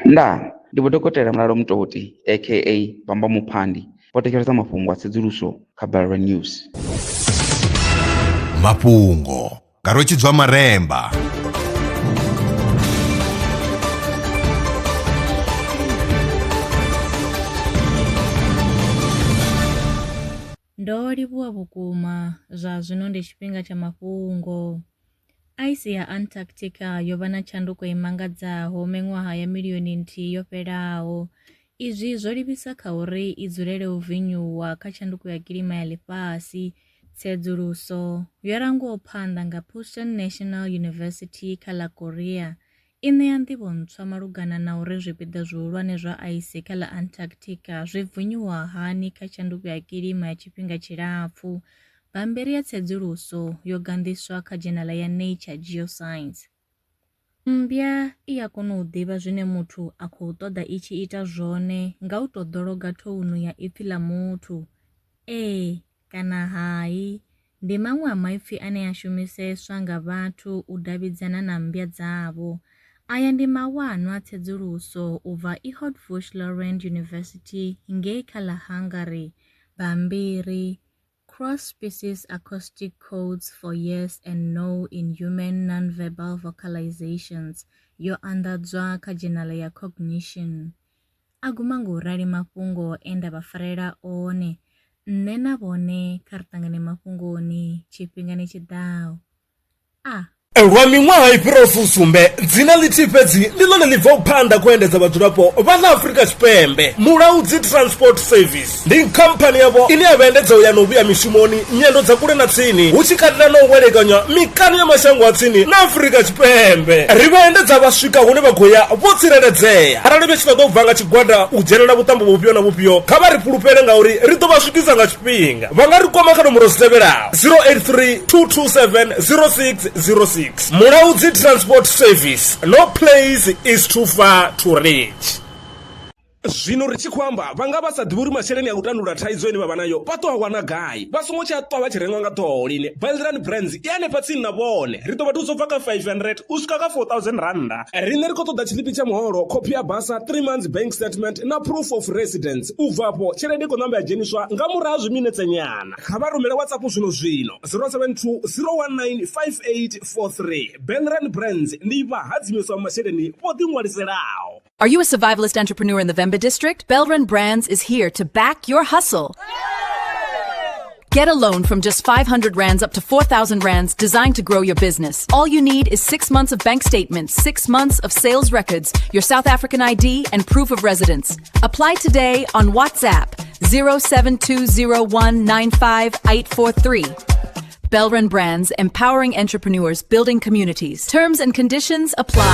ndi Vhodokotela Mulalo Mutoti aka Bamba Muphandi o thetshelesa mafhungo a tsedzuluso kha Ballerina News. Mafhungo nga Rotshidzwa Maremba. Ndo livhuwa vhukuma zwa zwino ndi tshifhinga tsha mafhungo. Ice ya Antarctica yo vha na tshanduko i mangadzaho miṅwaha ya miliyoni nthihi yo fhelaho. Izwi zwo livhisa kha uri i dzulele u vinyuwa kha tshanduko ya kilima ya ḽifhasi. Tsedzuluso yo rangiwaho phanḓa nga Pushon National University kha ḽa Korea i ṋea nḓivho ntswa malugana na uri zwipiḓa zwihulwane zwa ice kha ḽa Antarctica zwi vinyuwa hani kha tshanduko ya kilima ya tshifhinga tshilapfu. Bammbiri ya tsedzuluso yo gandiswa kha dzhenala ya Nature Geoscience. Mmbya i a kona u ḓivha zwine muthu a khou ṱoḓa i tshi ita zwone nga u tou ḓologa thounu ya ipfi ḽa muthu. Kana hai ndi maṅwe a maipfi ane a shumiseswa nga vhathu u davhidzana na mmbya dzavho. Aya ndi mawanwa a tsedzuluso u bva Laurent University ngei kha ḽa Hungary. Bammbiri Cross-species acoustic codes for yes and no in human non-verbal vocalizations yo anḓadzwa kha dzhenala ya Cognition. A guma ngo rali mafhungo e nda vha farela one. Nṋe na vhone kha ri ṱangane mafhungoni tshifhingani tshiḓaho. Lwa miṅwaha i fhiraho fusumbe dzina ḽithihi fhedzi ndi ḽone ḽi bvaho phanḓa ku endedza vhadzulapo vha ḽa Afrika Tshipembe. Mulaudzi Transport Service ndi khamphani yavho ine ya vhaendedza u ya na u vhuya mishumoni nyendo dza kule na tsini hu tshi katela na u welekanya mikano ya mashango a tsini na Afrika Tshipembe. Ri vhaendedza vha swika hune vha khou ya vho tsireledzea. Arali vha tshi ṱoḓa u bva nga tshigwada u dzhenelela vhuṱambo vhufhio na vhufhio kha vha ri fhulufhele ngauri ri ḓo vha swikisa nga tshifhinga. Vha nga ri kwama kha nomboro dzi tevhelaho 083 227 0606. Mulaudzi Transport Service. No place is too far to reach. Zwino ri tshi khou amba vhanga vha sa ḓivhi uri masheleni a u tandulula thaidzo ine vha vha nayo vha ṱo a wana gai vha songo tsha ṱwa vha tshi renga nga ṱhoho lini. Ballerina Brands i hanefha tsini na vhone ri ḓo vha thusa u bva kha 500 u swika kha 4000 randa. Riṋe ri khou ṱoḓa tshiḽipi tsha muholo, khophi ya basa, 3 months bank statement na proof of residence. U bvapo tshelede i khou ṋamba ya dzheniswa nga murahu ha zwiminetse nyana. Kha vha rumele WhatsApp zwino 072 019 5843. Ballerina Brands ndi vhahadzimisa masheleni vho ḓiṅwaliselaho. Are you a survivalist entrepreneur in the Vemba district? Ballerina Brands is here to back your hustle. Get a loan from just 500 rands up to 4,000 rands designed to grow your business. All you need is 6 months of bank statements, 6 months of sales records, your South African ID, and proof of residence. Apply today on WhatsApp 07201958843. Ballerina Brands, empowering entrepreneurs, building communities. Terms and conditions apply.